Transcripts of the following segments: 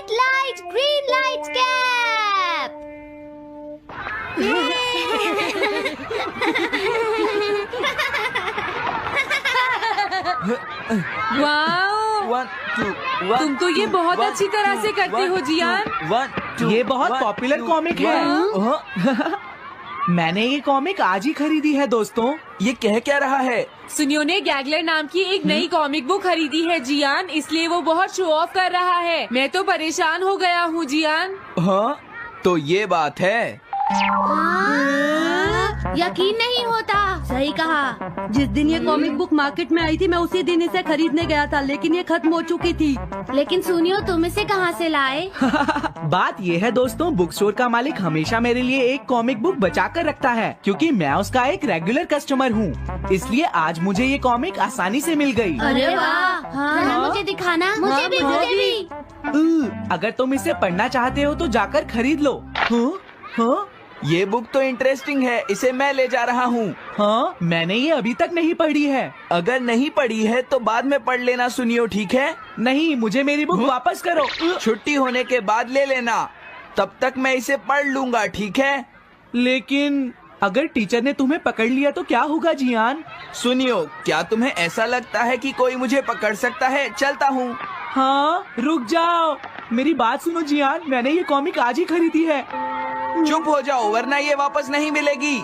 Red light, green light, cap. Wow, 1 2 1 तुम तो ये बहुत अच्छी तरह से करते हो जियान। 1 2 ये बहुत पॉपुलर कॉमिक है। मैंने ये कॉमिक आज ही खरीदी है दोस्तों। ये कह क्या रहा है? सुनियो ने गैगलर नाम की एक नई कॉमिक बुक खरीदी है जियान, इसलिए वो बहुत शो ऑफ कर रहा है। मैं तो परेशान हो गया हूँ जियान। हाँ, तो ये बात है। यकीन नहीं होता। सही कहा। जिस दिन ये कॉमिक बुक मार्केट में आई थी मैं उसी दिन इसे खरीदने गया था, लेकिन ये खत्म हो चुकी थी। लेकिन सुनियो, तुम इसे कहाँ से लाए? बात ये है दोस्तों, बुक स्टोर का मालिक हमेशा मेरे लिए एक कॉमिक बुक बचा कर रखता है, क्योंकि मैं उसका एक रेगुलर कस्टमर हूँ। इसलिए आज मुझे ये कॉमिक आसानी से मिल गई। अरे वाह, जरा मुझे दिखाना। मुझे भी, मुझे भी। अगर तुम इसे पढ़ना चाहते हो तो जाकर खरीद लो। हाँ? ये बुक तो इंटरेस्टिंग है, इसे मैं ले जा रहा हूँ। हाँ, मैंने ये अभी तक नहीं पढ़ी है। अगर नहीं पढ़ी है तो बाद में पढ़ लेना सुनियो, ठीक है? नहीं, मुझे मेरी बुक वापस करो। छुट्टी होने के बाद ले लेना, तब तक मैं इसे पढ़ लूंगा, ठीक है? लेकिन अगर टीचर ने तुम्हें पकड़ लिया तो क्या होगा जियान? सुनियो, क्या तुम्हें ऐसा लगता है कि कोई मुझे पकड़ सकता है? चलता हूँ। हाँ, रुक जाओ, मेरी बात सुनो जियान, मैंने ये कॉमिक आज ही खरीदी है। चुप हो जाओ, वरना ये वापस नहीं मिलेगी।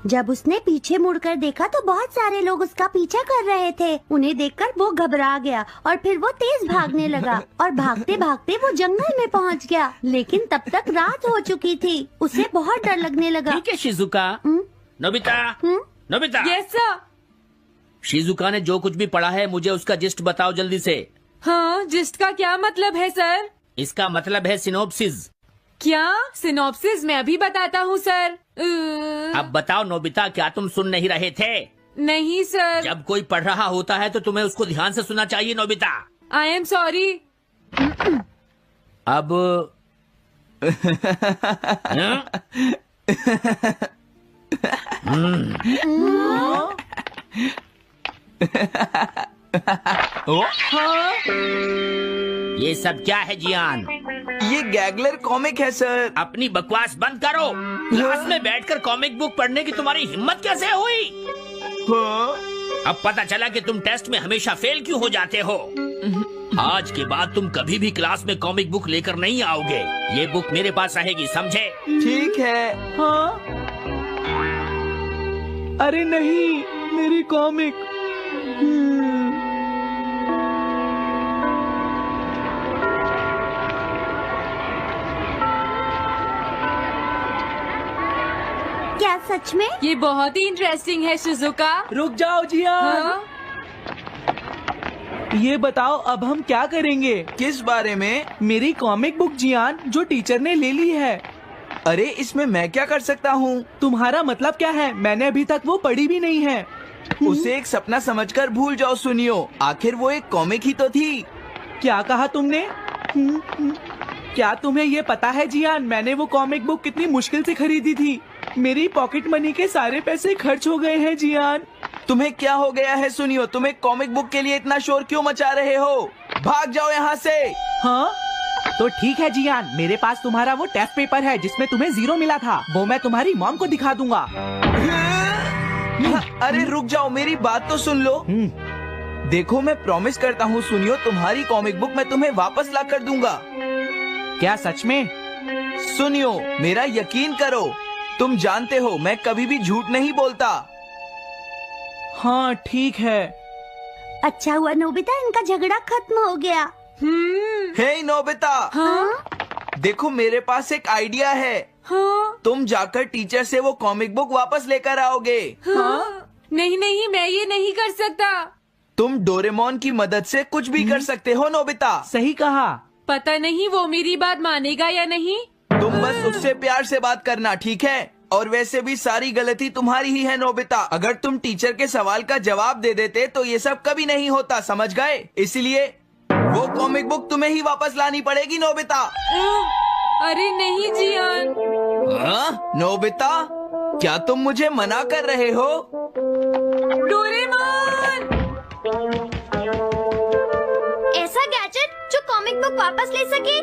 जब उसने पीछे मुड़कर देखा तो बहुत सारे लोग उसका पीछा कर रहे थे। उन्हें देखकर वो घबरा गया और फिर वो तेज भागने लगा और भागते भागते वो जंगल में पहुंच गया। लेकिन तब तक रात हो चुकी थी। उसे बहुत डर लगने लगा। ठीक है Shizuka. Nobita, Nobita. Yes sir. Shizuka ने जो कुछ भी पढ़ा है मुझे उसका जिस्ट बताओ जल्दी से। हाँ, जिस्ट का क्या मतलब है सर? इसका मतलब है सिनोप्सिस। क्या? सिनॉप्सिस मैं अभी बताता हूँ सर। अब बताओ नोबिता, क्या तुम सुन नहीं रहे थे? नहीं सर। जब कोई पढ़ रहा होता है तो तुम्हें उसको ध्यान से सुनना चाहिए नोबिता। I am sorry. अब ये सब क्या है जियान? ये गैगलर कॉमिक है सर। अपनी बकवास बंद करो। क्लास में बैठकर कॉमिक बुक पढ़ने की तुम्हारी हिम्मत कैसे हुई? हाँ? अब पता चला कि तुम टेस्ट में हमेशा फेल क्यों हो जाते हो। आज के बाद तुम कभी भी क्लास में कॉमिक बुक लेकर नहीं आओगे। ये बुक मेरे पास रहेगी, समझे? ठीक है। हाँ? अरे नहीं, मेरी कॉमिक। क्या सच में? ये बहुत ही इंटरेस्टिंग है शिजुका। रुक जाओ जियान। हाँ? ये बताओ अब हम क्या करेंगे? किस बारे में? मेरी कॉमिक बुक जियान, जो टीचर ने ले ली है। अरे इसमें मैं क्या कर सकता हूँ? तुम्हारा मतलब क्या है? मैंने अभी तक वो पढ़ी भी नहीं है। उसे एक सपना समझकर भूल जाओ सुनियो, आखिर वो एक कॉमिक ही तो थी। क्या कहा तुमने? क्या तुम्हें ये पता है जियान, मैंने वो कॉमिक बुक कितनी मुश्किल से खरीदी थी। मेरी पॉकेट मनी के सारे पैसे खर्च हो गए हैं जियान। तुम्हें क्या हो गया है सुनियो? तुम एक कॉमिक बुक के लिए इतना शोर क्यों मचा रहे हो? भाग जाओ यहाँ से। हाँ? तो ठीक है जियान, मेरे पास तुम्हारा वो टेस्ट पेपर है जिसमें तुम्हें 0 मिला था। वो मैं तुम्हारी मॉम को दिखा दूंगा। अरे रुक जाओ, मेरी बात तो सुन लो। देखो, मैं प्रॉमिस करता हूँ सुनियो, तुम्हारी कॉमिक बुक मैं तुम्हें वापस ला कर दूंगा। क्या सच में? सुनियो, मेरा यकीन करो, तुम जानते हो मैं कभी भी झूठ नहीं बोलता। हाँ ठीक है। अच्छा हुआ नोबिता, इनका झगड़ा खत्म हो गया। हे नोबिता। हाँ? देखो, मेरे पास एक आइडिया है। हाँ? तुम जाकर टीचर से वो कॉमिक बुक वापस लेकर आओगे। हाँ? नहीं नहीं, मैं ये नहीं कर सकता। तुम डोरेमोन की मदद से कुछ भी कर सकते हो नोबिता। सही कहा। पता नहीं वो मेरी बात मानेगा या नहीं। तुम बस उससे प्यार से बात करना, ठीक है? और वैसे भी सारी गलती तुम्हारी ही है नोबिता। अगर तुम टीचर के सवाल का जवाब दे देते तो ये सब कभी नहीं होता, समझ गए? इसलिए वो कॉमिक बुक तुम्हें ही वापस लानी पड़ेगी नोबिता। अरे नहीं जियान। हाँ? नोबिता, क्या तुम मुझे मना कर रहे हो? डोरेमोन! बुक वापस ले सके?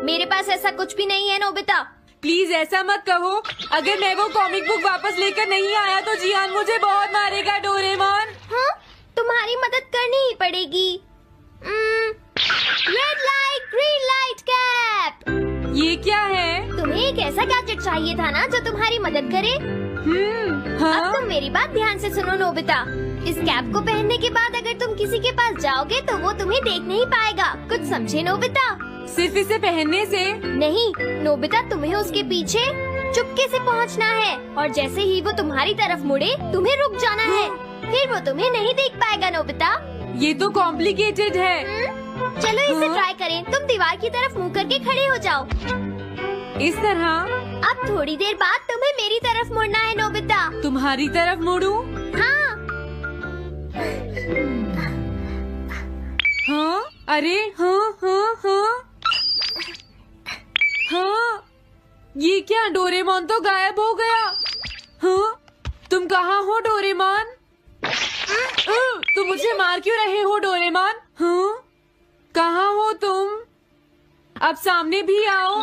मेरे पास ऐसा कुछ भी नहीं है नोबिता। प्लीज ऐसा मत कहो। अगर मैं वो कॉमिक बुक वापस लेकर नहीं आया तो जियान मुझे बहुत मारेगा डोरेमोन। हाँ, तुम्हारी मदद करनी ही पड़ेगी। Red light green light cap. ये क्या है? तुम्हें एक ऐसा गैजेट चाहिए था ना जो तुम्हारी मदद करे। हाँ? अब तुम मेरी बात ध्यान से सुनो नोबिता। इस कैप को पहनने के बाद अगर तुम किसी के पास जाओगे तो वो तुम्हें देख नहीं पाएगा। कुछ समझे नोबिता? सिर्फ इसे पहनने से? नहीं नोबिता, तुम्हें उसके पीछे चुपके से पहुंचना है और जैसे ही वो तुम्हारी तरफ मुड़े तुम्हें रुक जाना है। फिर वो तुम्हें नहीं देख पाएगा नोबिता। ये तो कॉम्प्लिकेटेड है। चलो इसे ट्राई करें। तुम दीवार की तरफ मुंह करके खड़े हो जाओ। इस तरह? अब थोड़ी देर बाद तुम्हें मेरी तरफ मुड़ना है नोबिता। तुम्हारी तरफ मुड़ूं? हाँ। हाँ? अरे हाँ हाँ हाँ हाँ, ये क्या? डोरेमोन तो गायब हो गया। हाँ? तुम कहाँ हो डोरेमोन? तुम मुझे मार क्यों रहे हो डोरेमोन? हाँ? कहाँ हो तुम? अब सामने भी आओ।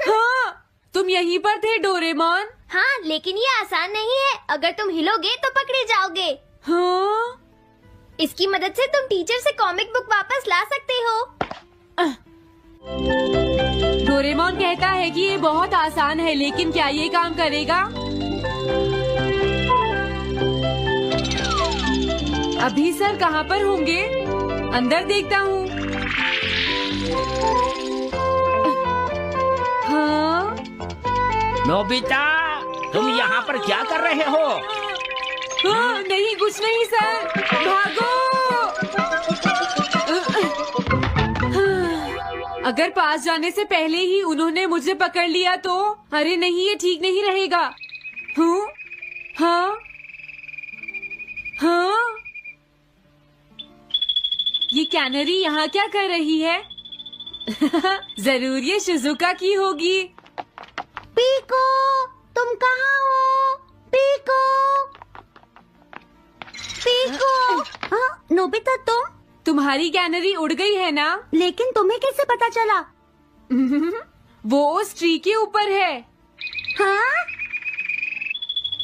हाँ, तुम यहीं पर थे डोरेमोन। हाँ, लेकिन ये आसान नहीं है। अगर तुम हिलोगे तो पकड़े जाओगे। हाँ? इसकी मदद से तुम टीचर से कॉमिक बुक वापस ला सकते हो। डोरेमोन कहता है कि ये बहुत आसान है, लेकिन क्या ये काम करेगा? अभी सर कहाँ पर होंगे? अंदर देखता हूँ। हाँ? नोबिता, तुम यहाँ पर क्या कर रहे हो? हाँ, नहीं कुछ नहीं सर, भागो। अगर पास जाने से पहले ही उन्होंने मुझे पकड़ लिया तो? अरे नहीं, ये ठीक नहीं रहेगा। हाँ? हाँ? हाँ? ये कैनरी यहाँ क्या कर रही है? जरूर ये शिजुका की होगी। पीको, तुम कहाँ हो? Pico, pico. हाँ, नोबिता तुम? तुम्हारी कैनरी उड़ गई है ना? लेकिन तुम्हें कैसे पता चला? वो उस ट्री के ऊपर है। हाँ?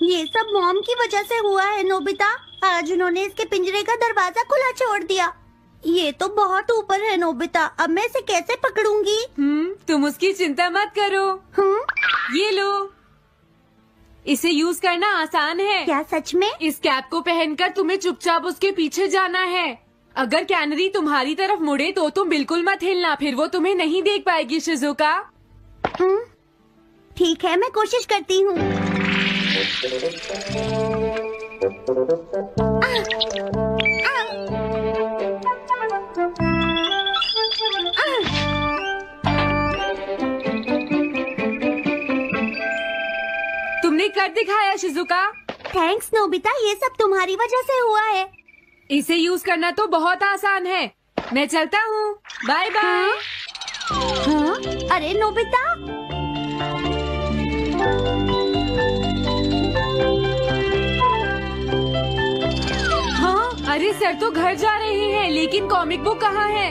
ये सब मॉम की वजह से हुआ है नोबिता। आज उन्होंने इसके पिंजरे का दरवाजा खुला छोड़ दिया। ये तो बहुत ऊपर है नोबिता। अब मैं इसे कैसे पकड़ूंगी? तुम उसकी चिंता मत करो। ये लो, इसे यूज करना आसान है। क्या सच में? इस कैप को पहनकर तुम्हें चुपचाप उसके पीछे जाना है। अगर कैनरी तुम्हारी तरफ मुड़े तो तुम बिल्कुल मत हिलना, फिर वो तुम्हें नहीं देख पाएगी शिजुका। ठीक है, मैं कोशिश करती हूँ। तुमने कर दिखाया शिजुका। थैंक्स नोबिता, ये सब तुम्हारी वजह से हुआ है। इसे यूज करना तो बहुत आसान है। मैं चलता हूँ, बाय बाय। हाँ? अरे नोबिता, हाँ? अरे सर तो घर जा रहे हैं, लेकिन कॉमिक बुक कहाँ है?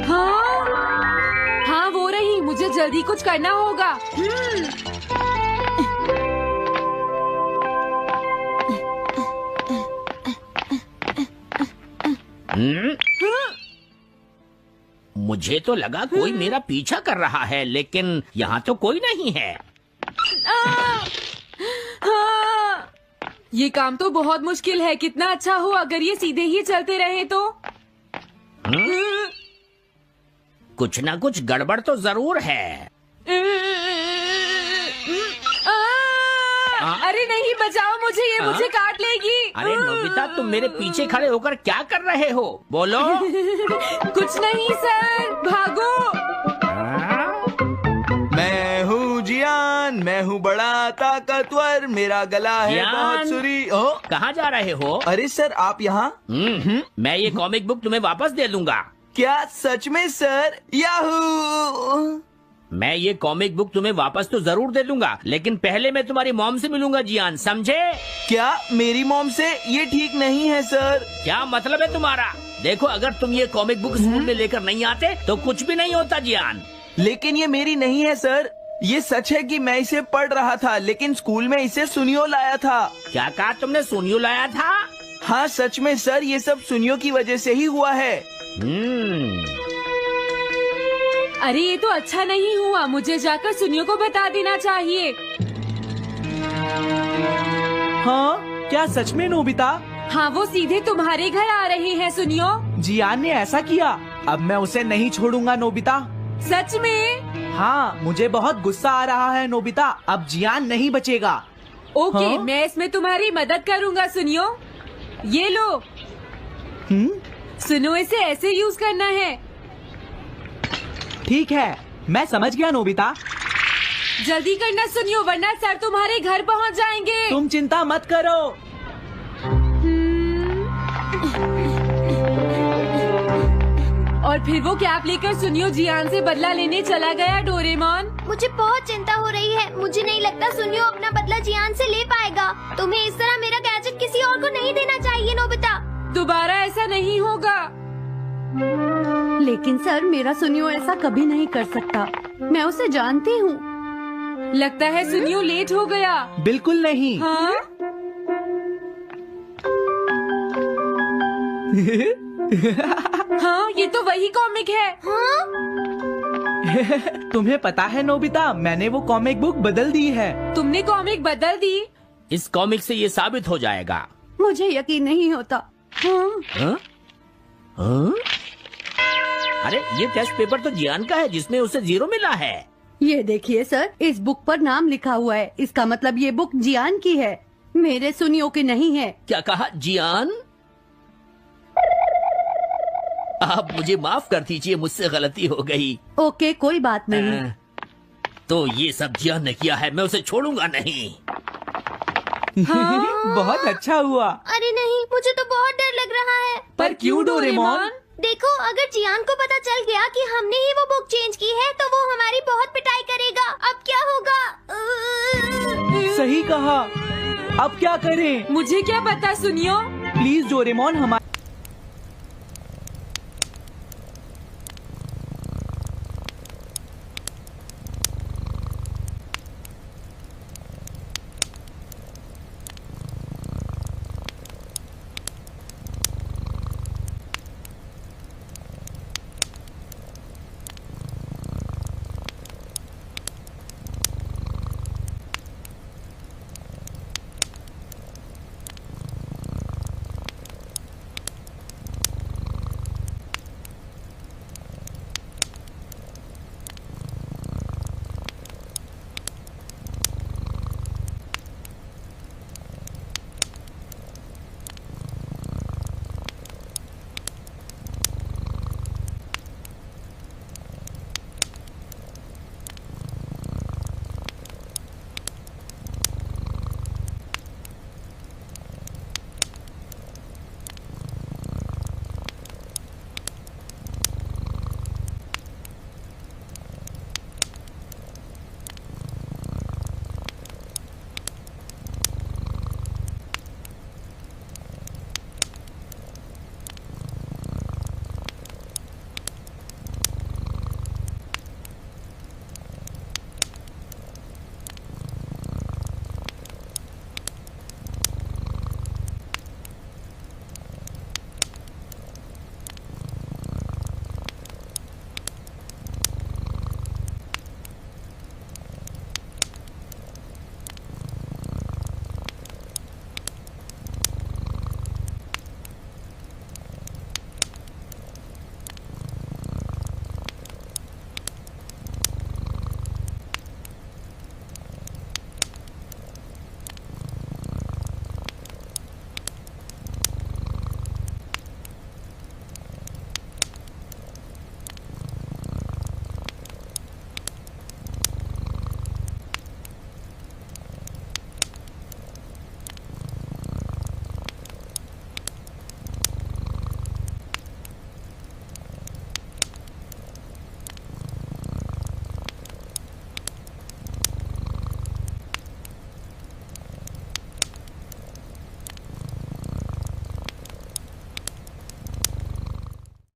हाँ? हाँ वो रही, मुझे जल्दी कुछ करना होगा। मुझे तो लगा कोई मेरा पीछा कर रहा है, लेकिन यहाँ तो कोई नहीं है। हाँ, ये काम तो बहुत मुश्किल है। कितना अच्छा हो अगर ये सीधे ही चलते रहे तो। कुछ ना कुछ गड़बड़ तो जरूर है। अरे नहीं, बचाओ मुझे, ये मुझे काट लेगी। अरे नोबिता, तुम मेरे पीछे खड़े होकर क्या कर रहे हो? बोलो। कुछ नहीं सर, भागो। मैं हूँ जियान, मैं हूँ बड़ा ताकतवर, मेरा गला है जियान? बहुत सुरी। ओ, कहाँ जा रहे हो? अरे सर आप यहाँ? मैं ये कॉमिक बुक तुम्हें वापस दे दूंगा। क्या सच में सर? याहू! मैं ये कॉमिक बुक तुम्हें वापस तो जरूर दे दूंगा, लेकिन पहले मैं तुम्हारी मॉम से मिलूंगा जियान, समझे? क्या मेरी मॉम से? ये ठीक नहीं है सर। क्या मतलब है तुम्हारा? देखो, अगर तुम ये कॉमिक बुक स्कूल में लेकर नहीं आते तो कुछ भी नहीं होता जियान। लेकिन ये मेरी नहीं है सर। ये सच है कि मैं इसे पढ़ रहा था, लेकिन स्कूल में इसे सुनियो लाया था। क्या कहा तुमने? सुनियो लाया था? हाँ सच में सर, ये सब सुनियो की वजह से ही हुआ है। अरे ये तो अच्छा नहीं हुआ, मुझे जाकर सुनियो को बता देना चाहिए। हाँ, क्या सच में नोबिता? हाँ, वो सीधे तुम्हारे घर आ रहे हैं सुनियो। जियान ने ऐसा किया? अब मैं उसे नहीं छोड़ूंगा नोबिता। सच में? हाँ, मुझे बहुत गुस्सा आ रहा है नोबिता। अब जियान नहीं बचेगा। ओके, हाँ? मैं इसमें तुम्हारी मदद करूँगा सुनियो। ये लो, सुनो, इसे ऐसे यूज करना है। ठीक है, मैं समझ गया नोबिता। जल्दी करना सुनियो, वरना सर तुम्हारे घर पहुंच जाएंगे। तुम चिंता मत करो। और फिर वो कैप लेकर सुनियो जियान से बदला लेने चला गया। डोरेमोन, मुझे बहुत चिंता हो रही है। मुझे नहीं लगता सुनियो अपना बदला जियान से ले पाएगा। तुम्हें इस तरह मेरा गैजेट किसी और को नहीं देना चाहिए नोबिता। दोबारा ऐसा नहीं होगा। लेकिन सर, मेरा सुनियो ऐसा कभी नहीं कर सकता। मैं उसे जानती हूँ। लगता है सुनियो लेट हो गया। बिल्कुल नहीं। हाँ? हाँ, ये तो वही कॉमिक है। हाँ? तुम्हें पता है नोबिता, मैंने वो कॉमिक बुक बदल दी है। तुमने कॉमिक बदल दी? इस कॉमिक से ये साबित हो जाएगा। मुझे यकीन नहीं होता। हाँ? हाँ? हाँ? अरे, ये टेस्ट पेपर तो जियान का है जिसमें उसे 0 मिला है। ये देखिए सर, इस बुक पर नाम लिखा हुआ है। इसका मतलब ये बुक जियान की है, मेरे सुनियो की नहीं है। क्या कहा? जियान? आप मुझे माफ कर दीजिए, मुझसे गलती हो गई। ओके, कोई बात नहीं। तो ये सब जियान ने किया है, मैं उसे छोड़ूंगा नहीं। बहुत अच्छा हुआ। अरे नहीं, मुझे तो बहुत डर लग रहा है। पर क्यों डोरेमोन? देखो, अगर जियान को पता चल गया कि हमने ही वो बुक चेंज की है तो वो हमारी बहुत पिटाई करेगा। अब क्या होगा? सही कहा। अब क्या करें? मुझे क्या पता सुनियो। प्लीज डोरेमोन, हमारे